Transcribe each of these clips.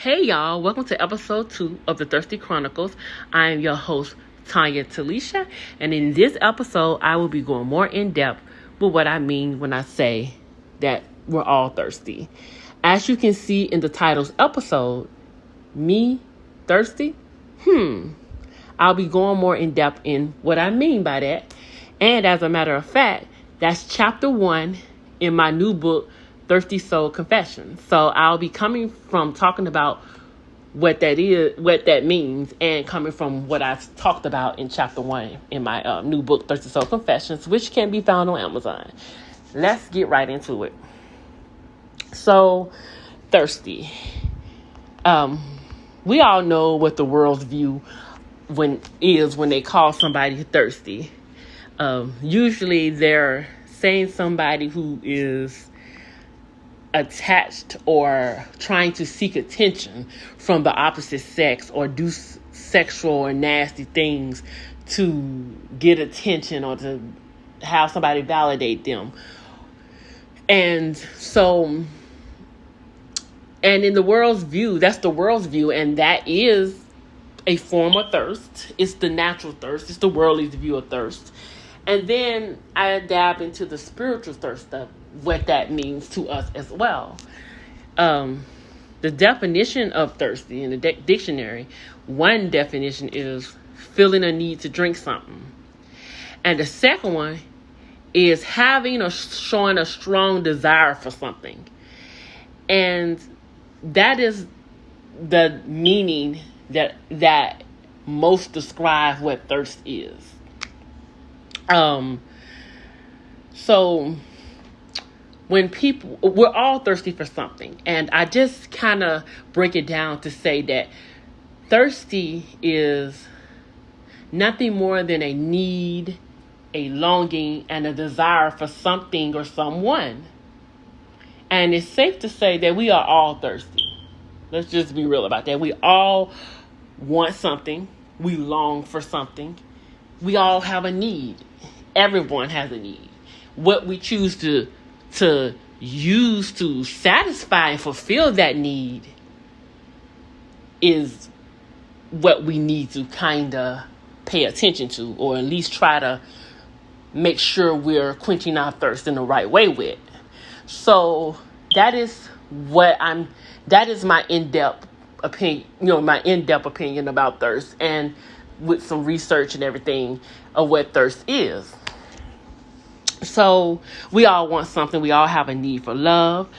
Hey y'all, welcome to episode 2 of the Thirsty Chronicles. I am your host, Tanya Talisha, and in this episode, I will be going more in depth with what I mean when I say that we're all thirsty. As you can see in the title's episode, me thirsty? I'll be going more in depth in what I mean by that. And as a matter of fact, that's chapter 1 in my new book, Thirsty Soul Confessions. So I'll be coming from talking about what that is, what that means, and coming from what I've talked about in chapter 1 in my new book, Thirsty Soul Confessions, which can be found on Amazon. Let's get right into it. So, thirsty. We all know what the world's view when they call somebody thirsty. Usually they're saying somebody who is attached or trying to seek attention from the opposite sex or do sexual or nasty things to get attention or to have somebody validate them. And so, and in the world's view, that's the world's view, and that is a form of thirst. It's the natural thirst. It's the worldly view of thirst. And then I dab into the spiritual thirst of what that means to us as well. The definition of thirsty in the dictionary, one definition is feeling a need to drink something. And the second one is having or showing a strong desire for something. And that is the meaning that most describe what thirst is. So when we're all thirsty for something, and I just kind of break it down to say that thirsty is nothing more than a need, a longing, and a desire for something or someone. And it's safe to say that we are all thirsty. Let's just be real about that. We all want something. We long for something. We all have a need. Everyone has a need. What we choose to use to satisfy and fulfill that need is what we need to kind of pay attention to, or at least try to make sure we're quenching our thirst in the right way with. So that is my in-depth opinion, opinion about thirst, and with some research and everything of what thirst is. So we all want something. We all have a need for love.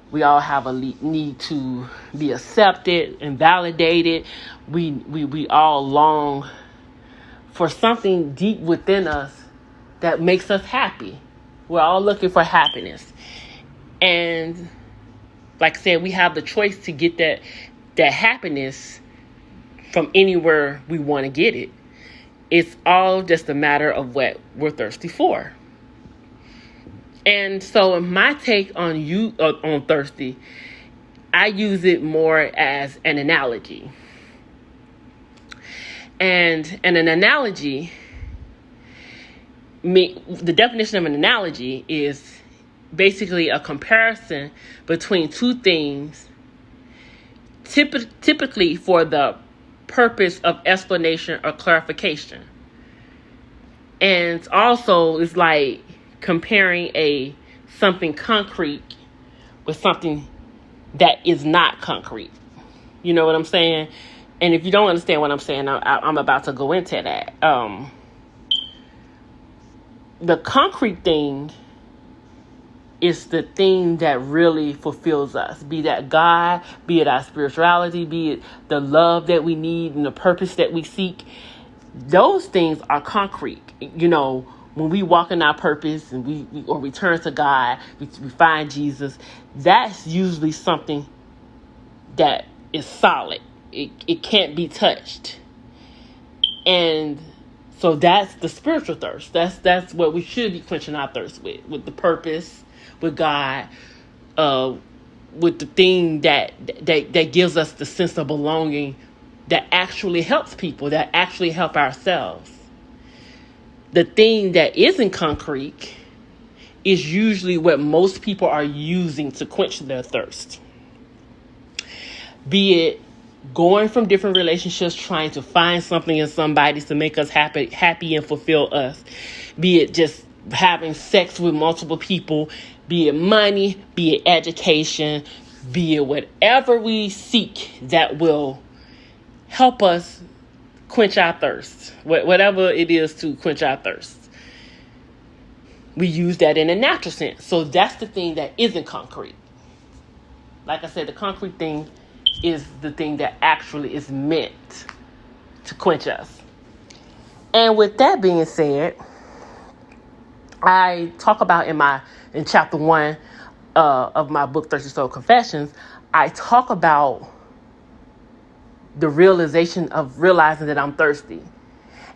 We all have a need to be accepted and validated. We all long for something deep within us that makes us happy. We're all looking for happiness. And like I said, we have the choice to get that happiness from anywhere we want to get it. It's all just a matter of what we're thirsty for. And so my take on thirsty, I use it more as an analogy. And an analogy, the definition of an analogy is basically a comparison between two things, typically for the purpose of explanation or clarification. And also it's like comparing something concrete with something that is not concrete. You know what I'm saying? And if you don't understand what I'm saying, I'm about to go into that. The concrete thing is the thing that really fulfills us. Be that God, be it our spirituality, be it the love that we need and the purpose that we seek. Those things are concrete. You know, when we walk in our purpose and we turn to God, we find Jesus, that's usually something that is solid. It can't be touched. And so that's the spiritual thirst. That's what we should be quenching our thirst with the purpose, with God, with the thing that gives us the sense of belonging, that actually helps people, that actually help ourselves. The thing that isn't concrete is usually what most people are using to quench their thirst. Be it going from different relationships, trying to find something in somebody to make us happy and fulfill us. Be it just having sex with multiple people. Be it money. Be it education. Be it whatever we seek that will help us quench our thirst. Whatever it is to quench our thirst. We use that in a natural sense. So that's the thing that isn't concrete. Like I said, the concrete thing is the thing that actually is meant to quench us. And with that being said, I talk about in chapter 1 of my book, Thirsty Soul Confessions, I talk about the realizing that I'm thirsty.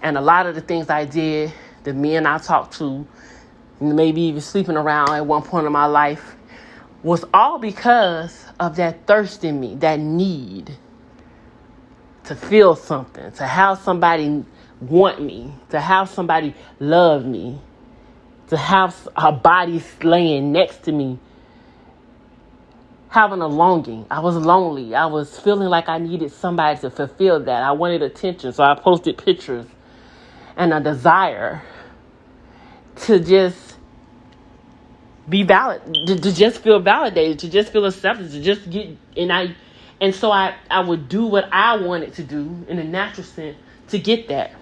And a lot of the things I did, the men I talked to, maybe even sleeping around at one point in my life, was all because of that thirst in me, that need to feel something, to have somebody want me, to have somebody love me, to have a body laying next to me, having a longing. I was lonely. I was feeling like I needed somebody to fulfill that. I wanted attention, so I posted pictures, and a desire to just be valid, to just feel validated, to just feel accepted, to just get, and so I would do what I wanted to do in a natural sense to get that.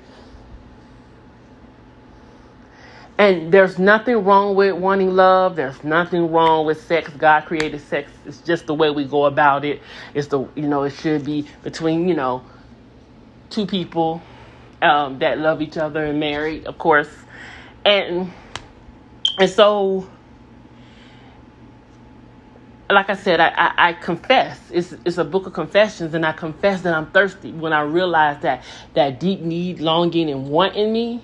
And there's nothing wrong with wanting love. There's nothing wrong with sex. God created sex. It's just the way we go about it. It's it should be between, two people that love each other and married, of course. And so, like I said, I confess. It's a book of confessions, and I confess that I'm thirsty when I realized that deep need, longing, and want in me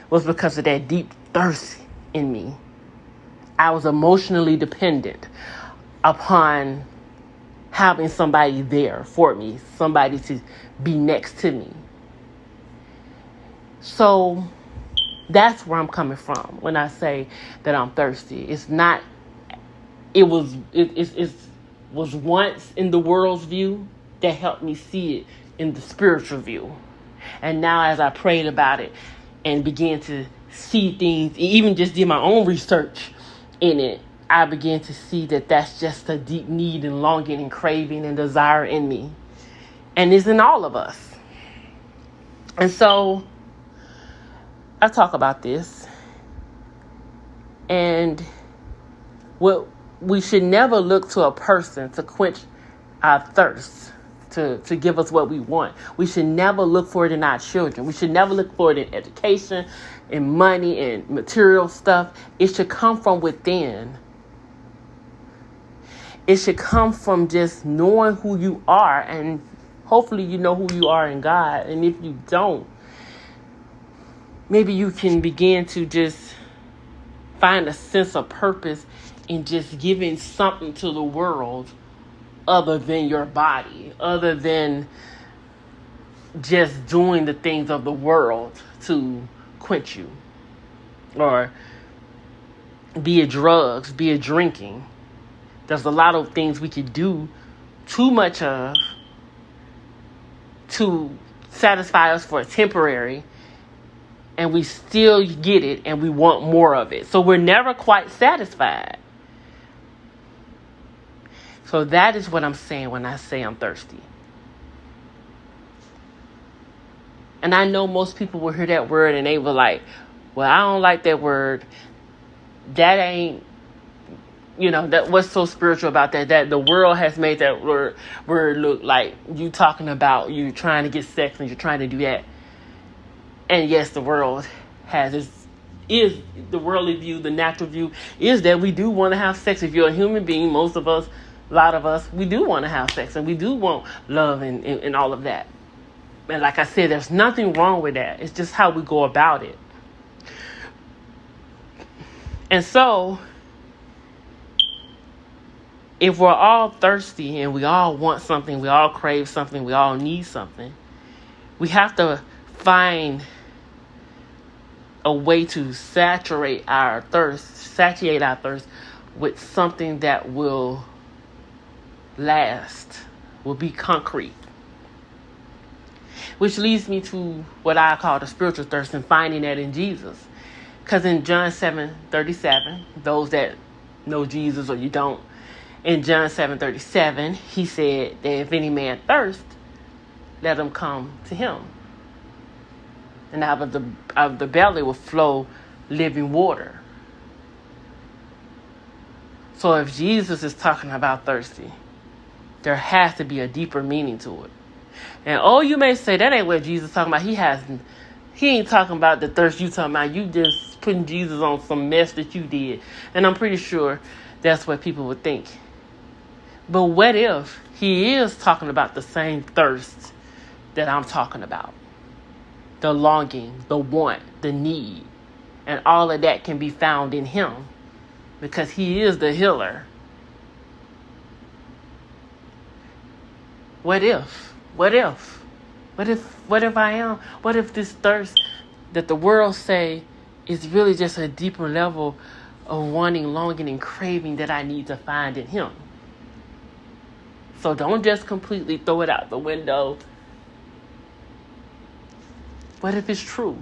was because of that deep thirst in me. I was emotionally dependent upon having somebody there for me, somebody to be next to me. So that's where I'm coming from when I say that I'm thirsty. It's not. It was once in the world's view that helped me see it in the spiritual view. And now as I prayed about it and began to see things, even just did my own research in it, I began to see that that's just a deep need and longing and craving and desire in me. And it's in all of us. And so I talk about this. And we should never look to a person to quench our thirst, to give us what we want. We should never look for it in our children. We should never look for it in education, in money, and material stuff. It should come from within. It should come from just knowing who you are, and hopefully you know who you are in God. And if you don't, maybe you can begin to just find a sense of purpose in just giving something to the world other than your body, other than just doing the things of the world to quench you. Or be it drugs, be it drinking. There's a lot of things we could do too much of to satisfy us for a temporary, and we still get it and we want more of it. So we're never quite satisfied. So that is what I'm saying when I say I'm thirsty. And I know most people will hear that word and they were like, well, I don't like that word. That ain't, that what's so spiritual about that? That the world has made that word look like you talking about you trying to get sex and you're trying to do that. And yes, the world is the worldly view, the natural view is that we do want to have sex. If you're a human being, most of us, a lot of us, we do want to have sex and we do want love and all of that. And like I said, there's nothing wrong with that. It's just how we go about it. And so, if we're all thirsty and we all want something, we all crave something, we all need something, we have to find a way to satiate our thirst with something that will last, will be concrete. Which leads me to what I call the spiritual thirst and finding that in Jesus. Because in John 7:37, those that know Jesus or you don't, in John 7:37, he said that if any man thirst, let him come to him. And out of the belly will flow living water. So if Jesus is talking about thirsty, there has to be a deeper meaning to it. And you may say that ain't what Jesus is talking about. He ain't talking about the thirst you talking about. You just putting Jesus on some mess that you did. And I'm pretty sure that's what people would think. But what if he is talking about the same thirst that I'm talking about? The longing, the want, the need. And all of that can be found in him. Because he is the healer. What if? What if? What if I am? What if this thirst that the world say is really just a deeper level of wanting, longing, and craving that I need to find in him? So don't just completely throw it out the window. What if it's true?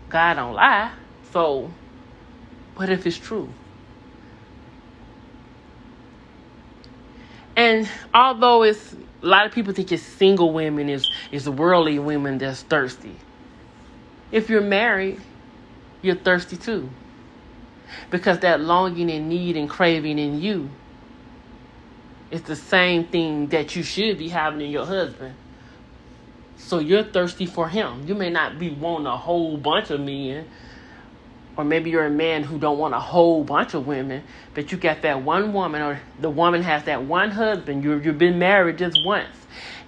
God don't lie. So what if it's true? And although it's a lot of people think it's single women, is worldly women that's thirsty. If you're married, you're thirsty too. Because that longing and need and craving in you is the same thing that you should be having in your husband. So you're thirsty for him. You may not be wanting a whole bunch of men. Or maybe you're a man who don't want a whole bunch of women, but you got that one woman, or the woman has that one husband. You've been married just once,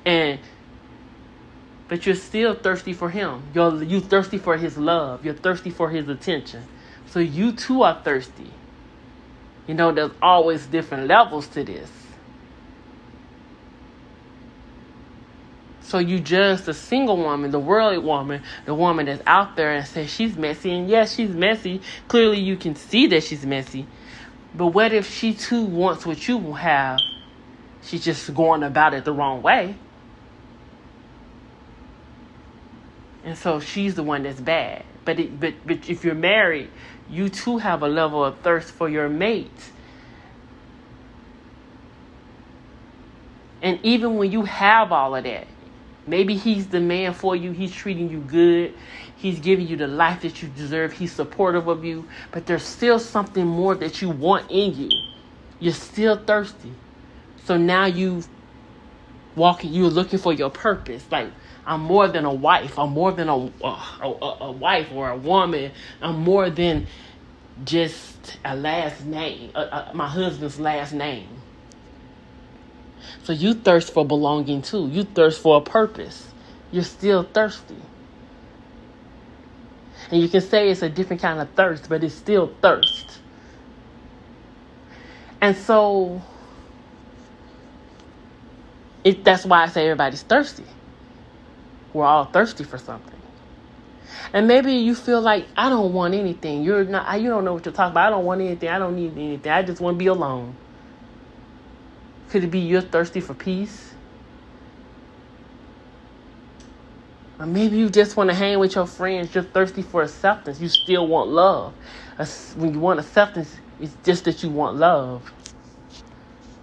but you're still thirsty for him. You're thirsty for his love. You're thirsty for his attention. So you too are thirsty. You know, there's always different levels to this. So you judge the single woman, the worldly woman, the woman that's out there and say she's messy. And yes, she's messy. Clearly you can see that she's messy. But what if she too wants what you have? She's just going about it the wrong way. And so she's the one that's bad. But if you're married, you too have a level of thirst for your mate. And even when you have all of that, maybe he's the man for you. He's treating you good. He's giving you the life that you deserve. He's supportive of you. But there's still something more that you want in you. You're still thirsty. So now you're looking for your purpose. Like, I'm more than a wife. I'm more than a wife or a woman. I'm more than just a last name, my husband's last name. So you thirst for belonging too. You thirst for a purpose. You're still thirsty. And you can say it's a different kind of thirst, but it's still thirst. And so that's why I say everybody's thirsty. We're all thirsty for something. And maybe you feel like, I don't want anything. You don't know what you're talking about. I don't want anything. I don't need anything. I just want to be alone. Could it be you're thirsty for peace? Or maybe you just want to hang with your friends. You're thirsty for acceptance. You still want love. When you want acceptance, it's just that you want love.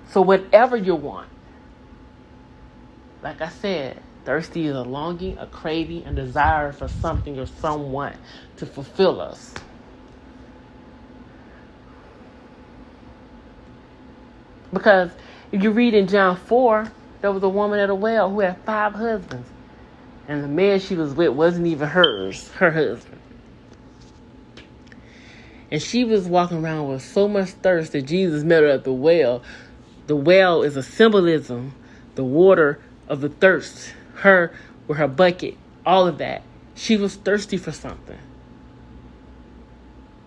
So whatever you want, like I said, thirsty is a longing, a craving, a desire for something or someone to fulfill us. Because if you read in John 4, there was a woman at a well who had 5 husbands. And the man she was with wasn't even her husband. And she was walking around with so much thirst that Jesus met her at the well. The well is a symbolism, the water of the thirst. Her with her bucket, all of that. She was thirsty for something.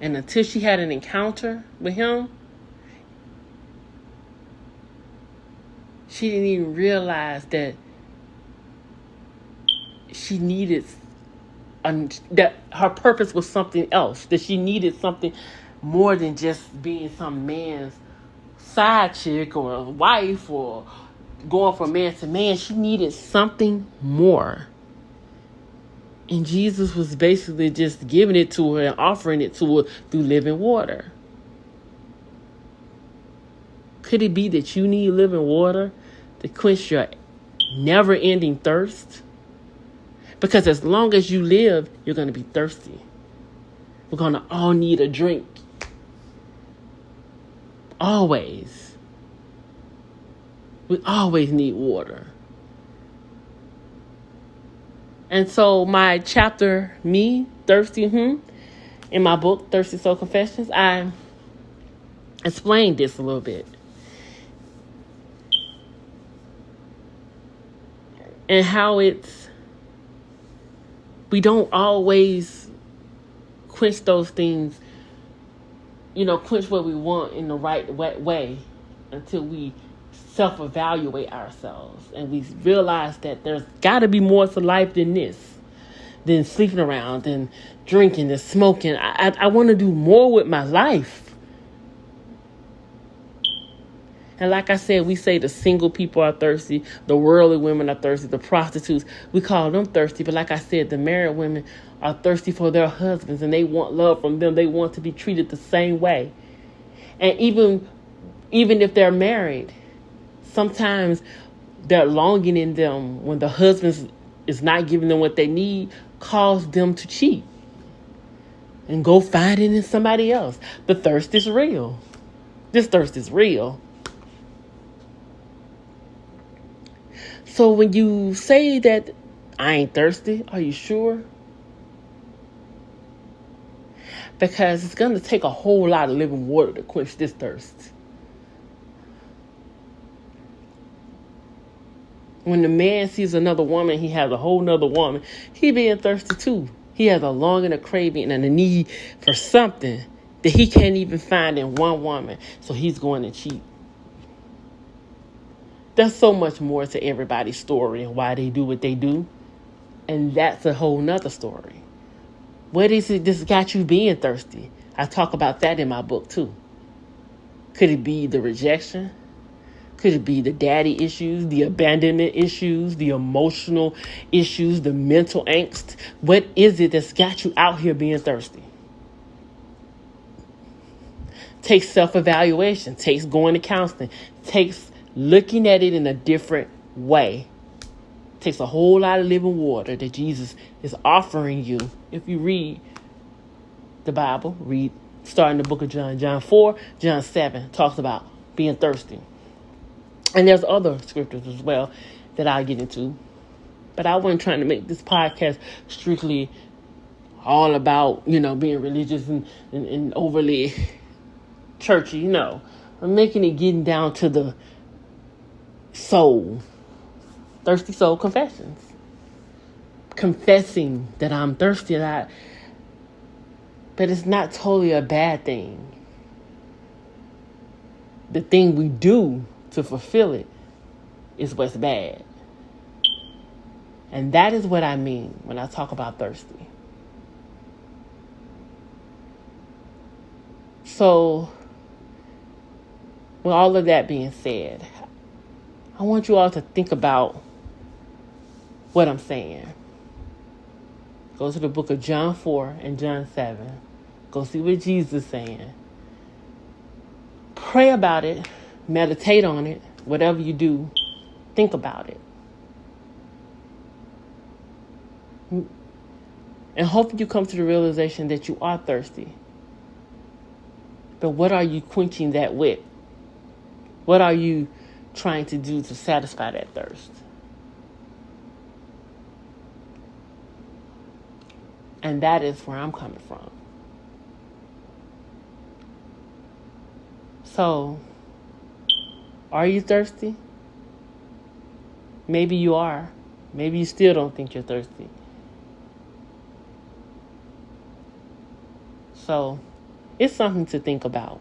And until she had an encounter with him, she didn't even realize that she needed, that her purpose was something else. That she needed something more than just being some man's side chick or a wife or going from man to man. She needed something more. And Jesus was basically just giving it to her and offering it to her through living water. Could it be that you need living water to quench your never-ending thirst? Because as long as you live, you're going to be thirsty. We're going to all need a drink. Always. We always need water. And so my chapter, Me, Thirsty, in my book, Thirsty Soul Confessions, I explained this a little bit. And how we don't always quench those things, quench what we want in the right way until we self-evaluate ourselves and we realize that there's got to be more to life than this, than sleeping around, than drinking, than smoking. I want to do more with my life. And like I said, we say the single people are thirsty, the worldly women are thirsty, the prostitutes, we call them thirsty. But like I said, the married women are thirsty for their husbands and they want love from them. They want to be treated the same way. And even if they're married, sometimes their longing in them when the husband is not giving them what they need cause them to cheat and go find it in somebody else. The thirst is real. This thirst is real. So when you say that I ain't thirsty, are you sure? Because it's going to take a whole lot of living water to quench this thirst. When the man sees another woman, he has a whole nother woman. He being thirsty too. He has a longing, a craving, and a need for something that he can't even find in one woman. So he's going to cheat. There's so much more to everybody's story and why they do what they do. And that's a whole nother story. What is it that's got you being thirsty? I talk about that in my book too. Could it be the rejection? Could it be the daddy issues, the abandonment issues, the emotional issues, the mental angst? What is it that's got you out here being thirsty? Takes self-evaluation, takes going to counseling, takes looking at it in a different way. Takes a whole lot of living water that Jesus is offering you. If you read the Bible, starting the book of John, John 4, John 7, talks about being thirsty. And there's other scriptures as well that I'll get into. But I wasn't trying to make this podcast strictly all about, being religious and overly churchy. No, I'm making it getting down to the soul. Thirsty soul confessions. Confessing that I'm thirsty. But it's not totally a bad thing. The thing we do to fulfill it is what's bad. And that is what I mean when I talk about thirsty. So, with all of that being said, I want you all to think about what I'm saying. Go to the book of John 4 and John 7. Go see what Jesus is saying. Pray about it. Meditate on it. Whatever you do, think about it. And hopefully you come to the realization that you are thirsty. But what are you quenching that with? What are you trying to do to satisfy that thirst? And that is where I'm coming from. So, are you thirsty? Maybe you are. Maybe you still don't think you're thirsty. So, it's something to think about.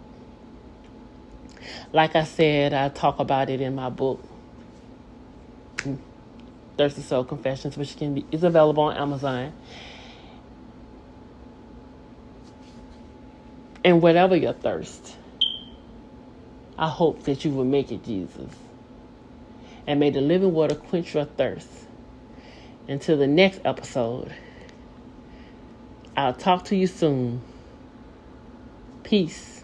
Like I said, I talk about it in my book, Thirsty Soul Confessions, which is available on Amazon. And whatever your thirst, I hope that you will make it Jesus. and may the living water quench your thirst. Until the next episode, I'll talk to you soon. Peace.